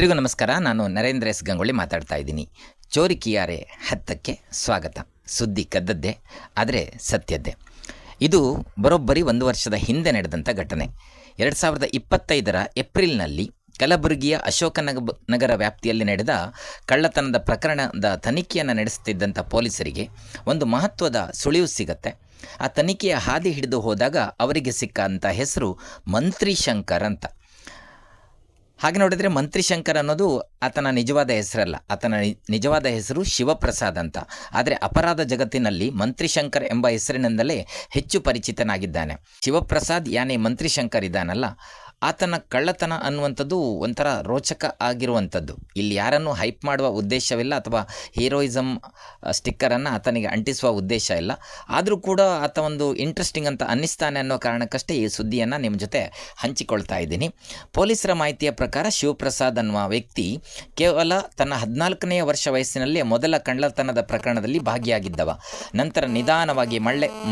ಎಲ್ರಿಗೂ ನಮಸ್ಕಾರ. ನಾನು ನರೇಂದ್ರ ಎಸ್ ಗಂಗೊಳ್ಳಿ ಮಾತಾಡ್ತಾ ಇದ್ದೀನಿ. ಚೋರಿ ಕಿಯಾರೆ 10ಕ್ಕೆ ಸ್ವಾಗತ. ಸುದ್ದಿ ಕದ್ದದ್ದೇ, ಆದರೆ ಸತ್ಯದ್ದೇ. ಇದು ಬರೋಬ್ಬರಿ 1 ವರ್ಷದ ಹಿಂದೆ ನಡೆದಂಥ ಘಟನೆ. 2025ರ ಏಪ್ರಿಲ್ನಲ್ಲಿ ಕಲಬುರಗಿಯ ಅಶೋಕನಗರ ವ್ಯಾಪ್ತಿಯಲ್ಲಿ ನಡೆದ ಕಳ್ಳತನದ ಪ್ರಕರಣದ ತನಿಖೆಯನ್ನು ನಡೆಸುತ್ತಿದ್ದಂಥ ಪೊಲೀಸರಿಗೆ ಒಂದು ಮಹತ್ವದ ಸುಳಿವು ಸಿಗತ್ತೆ. ಆ ತನಿಖೆಯ ಹಾದಿ ಹಿಡಿದು ಹೋದಾಗ ಅವರಿಗೆ ಸಿಕ್ಕಂಥ ಹೆಸರು ಮಂತ್ರಿ ಶಂಕರ್ ಅಂತ. ಹಾಗೆ ನೋಡಿದರೆ ಮಂತ್ರಿ ಶಂಕರ್ ಅನ್ನೋದು ಆತನ ನಿಜವಾದ ಹೆಸರಲ್ಲ. ಆತನ ನಿಜವಾದ ಹೆಸರು ಶಿವಪ್ರಸಾದ್ ಅಂತ. ಆದರೆ ಅಪರಾಧ ಜಗತ್ತಿನಲ್ಲಿ ಮಂತ್ರಿ ಶಂಕರ್ ಎಂಬ ಹೆಸರಿನಿಂದಲೇ ಹೆಚ್ಚು ಪರಿಚಿತನಾಗಿದ್ದಾನೆ. ಶಿವಪ್ರಸಾದ್ ಯಾನೇ ಮಂತ್ರಿ ಶಂಕರ್ ಇದ್ದಾನಲ್ಲ, ಆತನ ಕಳ್ಳತನ ಅನ್ನುವಂಥದ್ದು ಒಂಥರ ರೋಚಕ ಆಗಿರುವಂಥದ್ದು. ಇಲ್ಲಿ ಯಾರನ್ನು ಹೈಪ್ ಮಾಡುವ ಉದ್ದೇಶವಿಲ್ಲ ಅಥವಾ ಹೀರೋಯಿಸಮ್ ಸ್ಟಿಕ್ಕರನ್ನು ಆತನಿಗೆ ಅಂಟಿಸುವ ಉದ್ದೇಶ ಇಲ್ಲ. ಆದರೂ ಕೂಡ ಆತ ಒಂದು ಇಂಟ್ರೆಸ್ಟಿಂಗ್ ಅಂತ ಅನ್ನಿಸ್ತಾನೆ ಅನ್ನೋ ಕಾರಣಕ್ಕಷ್ಟೇ ಈ ಸುದ್ದಿಯನ್ನು ನಿಮ್ಮ ಜೊತೆ ಹಂಚಿಕೊಳ್ತಾ ಇದ್ದೀನಿ. ಪೊಲೀಸರ ಮಾಹಿತಿಯ ಪ್ರಕಾರ ಶಿವಪ್ರಸಾದ್ ಅನ್ನುವ ವ್ಯಕ್ತಿ ಕೇವಲ ತನ್ನ 14ನೇ ವರ್ಷ ವಯಸ್ಸಿನಲ್ಲಿ ಮೊದಲ ಕಳ್ಳತನದ ಪ್ರಕರಣದಲ್ಲಿ ಭಾಗಿಯಾಗಿದ್ದವ. ನಂತರ ನಿಧಾನವಾಗಿ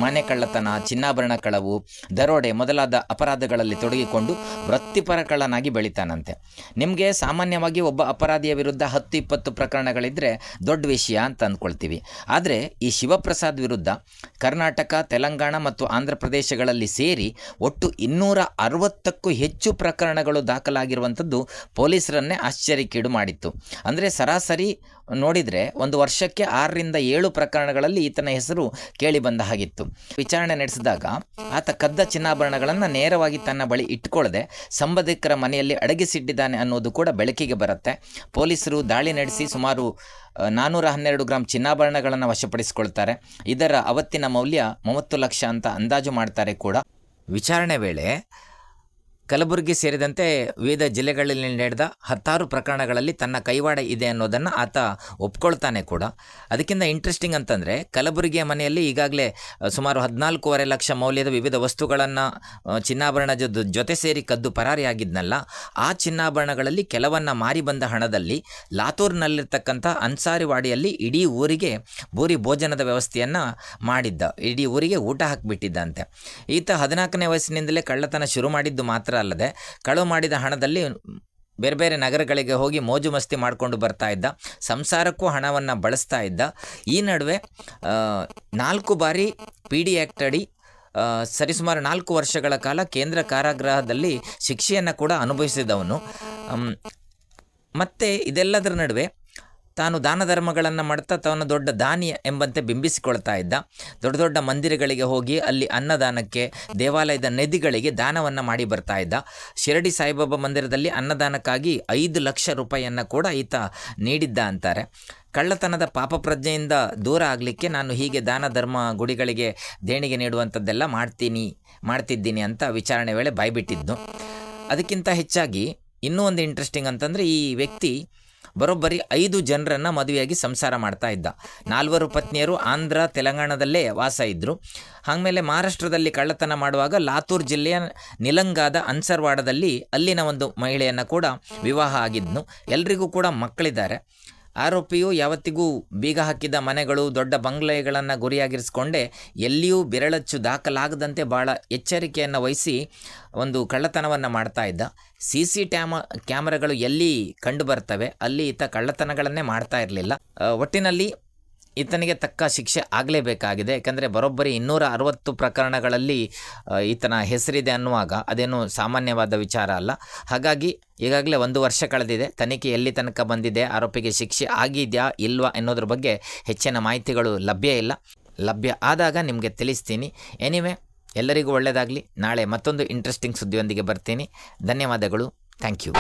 ಮನೆ ಕಳ್ಳತನ, ಚಿನ್ನಾಭರಣ ಕಳವು, ದರೋಡೆ ಮೊದಲಾದ ಅಪರಾಧಗಳಲ್ಲಿ ತೊಡಗಿಕೊಂಡು ವೃತ್ತಿಪರ ಕಳ್ಳನಾಗಿ ಬೆಳಿತಾನಂತೆ. ನಿಮಗೆ ಸಾಮಾನ್ಯವಾಗಿ ಒಬ್ಬ ಅಪರಾಧಿಯ ವಿರುದ್ಧ 10-20 ಪ್ರಕರಣಗಳಿದ್ದರೆ ದೊಡ್ಡ ವಿಷಯ ಅಂತ ಅಂದ್ಕೊಳ್ತೀವಿ. ಆದರೆ ಈ ಶಿವಪ್ರಸಾದ್ ವಿರುದ್ಧ ಕರ್ನಾಟಕ, ತೆಲಂಗಾಣ ಮತ್ತು ಆಂಧ್ರ ಪ್ರದೇಶಗಳಲ್ಲಿ ಸೇರಿ ಒಟ್ಟು 260ಕ್ಕೂ ಹೆಚ್ಚು ಪ್ರಕರಣಗಳು ದಾಖಲಾಗಿರುವಂಥದ್ದು ಪೊಲೀಸರನ್ನೇ ಆಶ್ಚರ್ಯಕ್ಕೀಡು ಮಾಡಿತ್ತು. ಅಂದರೆ ಸರಾಸರಿ ನೋಡಿದರೆ ಒಂದು ವರ್ಷಕ್ಕೆ 6ರಿಂದ 7 ಪ್ರಕರಣಗಳಲ್ಲಿ ಈತನ ಹೆಸರು ಕೇಳಿ ಬಂದ ಹಾಗಿತ್ತು. ವಿಚಾರಣೆ ನಡೆಸಿದಾಗ ಆತ ಕದ್ದ ಚಿನ್ನಾಭರಣಗಳನ್ನು ನೇರವಾಗಿ ತನ್ನ ಬಳಿ ಇಟ್ಕೊಳ್ಳದೆ ಸಂಬಂಧಿಕರ ಮನೆಯಲ್ಲಿ ಅಡಗಿಸಿಟ್ಟಿದ್ದಾನೆ ಅನ್ನೋದು ಕೂಡ ಬೆಳಕಿಗೆ ಬರುತ್ತೆ. ಪೊಲೀಸರು ದಾಳಿ ನಡೆಸಿ ಸುಮಾರು 412 ಗ್ರಾಂ ಚಿನ್ನಾಭರಣಗಳನ್ನು ವಶಪಡಿಸಿಕೊಳ್ತಾರೆ. ಇದರ ಅವತ್ತಿನ ಮೌಲ್ಯ 30 ಲಕ್ಷ ಅಂತ ಅಂದಾಜು ಮಾಡ್ತಾರೆ ಕೂಡ. ವಿಚಾರಣೆ ವೇಳೆ ಕಲಬುರಗಿ ಸೇರಿದಂತೆ ವಿವಿಧ ಜಿಲ್ಲೆಗಳಲ್ಲಿ ನಡೆದ 10 ಪ್ರಕರಣಗಳಲ್ಲಿ ತನ್ನ ಕೈವಾಡ ಇದೆ ಅನ್ನೋದನ್ನು ಆತ ಒಪ್ಕೊಳ್ತಾನೆ ಕೂಡ. ಅದಕ್ಕಿಂತ ಇಂಟ್ರೆಸ್ಟಿಂಗ್ ಅಂತಂದರೆ ಕಲಬುರಗಿಯ ಮನೆಯಲ್ಲಿ ಈಗಾಗಲೇ ಸುಮಾರು 14.5 ಲಕ್ಷ ಮೌಲ್ಯದ ವಿವಿಧ ವಸ್ತುಗಳನ್ನು ಚಿನ್ನಾಭರಣ ಜೊತೆ ಸೇರಿ ಕದ್ದು ಪರಾರಿಯಾಗಿದ್ನಲ್ಲ, ಆ ಚಿನ್ನಾಭರಣಗಳಲ್ಲಿ ಕೆಲವನ್ನು ಮಾರಿ ಬಂದ ಹಣದಲ್ಲಿ ಲಾತೂರ್ನಲ್ಲಿರ್ತಕ್ಕಂಥ ಅನ್ಸಾರಿವಾಡಿಯಲ್ಲಿ ಇಡೀ ಊರಿಗೆ ಭೂರಿ ಭೋಜನದ ವ್ಯವಸ್ಥೆಯನ್ನು ಮಾಡಿದ್ದ. ಇಡೀ ಊರಿಗೆ ಊಟ ಹಾಕಿಬಿಟ್ಟಿದ್ದಂತೆ. ಈತ 14ನೇ ವಯಸ್ಸಿನಿಂದಲೇ ಕಳ್ಳತನ ಶುರು ಮಾಡಿದ್ದು ಮಾತ್ರ ಅಲ್ಲದೆ ಕಳು ಮಾಡಿದ ಹಣದಲ್ಲಿ ಬೇರೆ ಬೇರೆ ನಗರಗಳಿಗೆ ಹೋಗಿ ಮೋಜು ಮಸ್ತಿ ಮಾಡಿಕೊಂಡು ಬರ್ತಾ ಇದ್ದ. ಸಂಸಾರಕ್ಕೂ ಹಣವನ್ನು ಬಳಸ್ತಾ ಇದ್ದ. ಈ ನಡುವೆ 4 ಬಾರಿ PD ಆ್ಯಕ್ಟ್ ಅಡಿ ಸರಿಸುಮಾರು 4 ವರ್ಷಗಳ ಕಾಲ ಕೇಂದ್ರ ಕಾರಾಗೃಹದಲ್ಲಿ ಶಿಕ್ಷೆಯನ್ನು ಕೂಡ ಅನುಭವಿಸಿದವನು. ಮತ್ತು ಇದೆಲ್ಲದರ ನಡುವೆ ತಾನು ದಾನ ಧರ್ಮಗಳನ್ನು ಮಾಡ್ತಾ ತಾನು ದೊಡ್ಡ ದಾನಿ ಎಂಬಂತೆ ಬಿಂಬಿಸಿಕೊಳ್ತಾ ಇದ್ದ. ದೊಡ್ಡ ದೊಡ್ಡ ಮಂದಿರಗಳಿಗೆ ಹೋಗಿ ಅಲ್ಲಿ ಅನ್ನದಾನಕ್ಕೆ, ದೇವಾಲಯದ ನದಿಗಳಿಗೆ ದಾನವನ್ನು ಮಾಡಿ ಬರ್ತಾ ಇದ್ದ. ಶಿರಡಿ ಸಾಯಿಬಾಬಾ ಮಂದಿರದಲ್ಲಿ ಅನ್ನದಾನಕ್ಕಾಗಿ 5 ಲಕ್ಷ ರೂಪಾಯಿಯನ್ನು ಕೂಡ ಈತ ನೀಡಿದ್ದ ಅಂತಾರೆ. ಕಳ್ಳತನದ ಪಾಪ ಪ್ರಜ್ಞೆಯಿಂದ ದೂರ ಆಗಲಿಕ್ಕೆ ನಾನು ಹೀಗೆ ದಾನ ಧರ್ಮ ಗುಡಿಗಳಿಗೆ ದೇಣಿಗೆ ನೀಡುವಂಥದ್ದೆಲ್ಲ ಮಾಡ್ತಿದ್ದೀನಿ ಅಂತ ವಿಚಾರಣೆ ವೇಳೆ ಬಾಯ್ಬಿಟ್ಟಿದ್ದು. ಅದಕ್ಕಿಂತ ಹೆಚ್ಚಾಗಿ ಇನ್ನೂ ಒಂದು ಇಂಟ್ರೆಸ್ಟಿಂಗ್ ಅಂತಂದರೆ ಈ ವ್ಯಕ್ತಿ ಬರೋಬ್ಬರಿ 5 ಜನರನ್ನು ಮದುವೆಯಾಗಿ ಸಂಸಾರ ಮಾಡ್ತಾ ಇದ್ದ. 4 ಪತ್ನಿಯರು ಆಂಧ್ರ, ತೆಲಂಗಾಣದಲ್ಲೇ ವಾಸ ಇದ್ದರು. ಆಮೇಲೆ ಮಹಾರಾಷ್ಟ್ರದಲ್ಲಿ ಕಳ್ಳತನ ಮಾಡುವಾಗ ಲಾತೂರ್ ಜಿಲ್ಲೆಯ ನಿಲಂಗಾದ ಅನ್ಸರ್ವಾಡದಲ್ಲಿ ಅಲ್ಲಿನ ಒಂದು ಮಹಿಳೆಯನ್ನು ಕೂಡ ವಿವಾಹ ಆಗಿದ್ನು. ಎಲ್ರಿಗೂ ಕೂಡ ಮಕ್ಕಳಿದ್ದಾರೆ. ಆರೋಪಿಯು ಯಾವತ್ತಿಗೂ ಬೀಗ ಹಾಕಿದ ಮನೆಗಳು, ದೊಡ್ಡ ಬಂಗ್ಲೆಗಳನ್ನು ಗುರಿಯಾಗಿರಿಸಿಕೊಂಡೇ ಎಲ್ಲಿಯೂ ಬೆರಳಚ್ಚು ದಾಖಲಾಗದಂತೆ ಭಾಳ ಎಚ್ಚರಿಕೆಯನ್ನು ವಹಿಸಿ ಒಂದು ಕಳ್ಳತನವನ್ನು ಮಾಡ್ತಾ ಇದ್ದ. CC ಕ್ಯಾಮರಾಗಳು ಎಲ್ಲಿ ಕಂಡು ಬರ್ತವೆ ಅಲ್ಲಿ ಈತ ಕಳ್ಳತನಗಳನ್ನೇ ಮಾಡ್ತಾ ಇರಲಿಲ್ಲ. ಒಟ್ಟಿನಲ್ಲಿ ಈತನಿಗೆ ತಕ್ಕ ಶಿಕ್ಷೆ ಆಗಲೇಬೇಕಾಗಿದೆ. ಯಾಕಂದರೆ ಬರೋಬ್ಬರಿ 260 ಪ್ರಕರಣಗಳಲ್ಲಿ ಈತನ ಹೆಸರಿದೆ ಅನ್ನುವಾಗ ಅದೇನು ಸಾಮಾನ್ಯವಾದ ವಿಚಾರ ಅಲ್ಲ. ಹಾಗಾಗಿ ಈಗಾಗಲೇ 1 ವರ್ಷ ಕಳೆದಿದೆ. ತನಿಖೆ ಎಲ್ಲಿ ತನಕ ಬಂದಿದೆ, ಆರೋಪಿಗೆ ಶಿಕ್ಷೆ ಆಗಿದೆಯಾ ಇಲ್ವಾ ಅನ್ನೋದ್ರ ಬಗ್ಗೆ ಹೆಚ್ಚಿನ ಮಾಹಿತಿಗಳು ಲಭ್ಯ ಆದಾಗ ನಿಮಗೆ ತಿಳಿಸ್ತೀನಿ. ಎನಿವೆ, ಎಲ್ಲರಿಗೂ ಒಳ್ಳೆಯದಾಗಲಿ. ನಾಳೆ ಮತ್ತೊಂದು ಇಂಟ್ರೆಸ್ಟಿಂಗ್ ಸುದ್ದಿಯೊಂದಿಗೆ ಬರ್ತೀನಿ. ಧನ್ಯವಾದಗಳು. Thank you.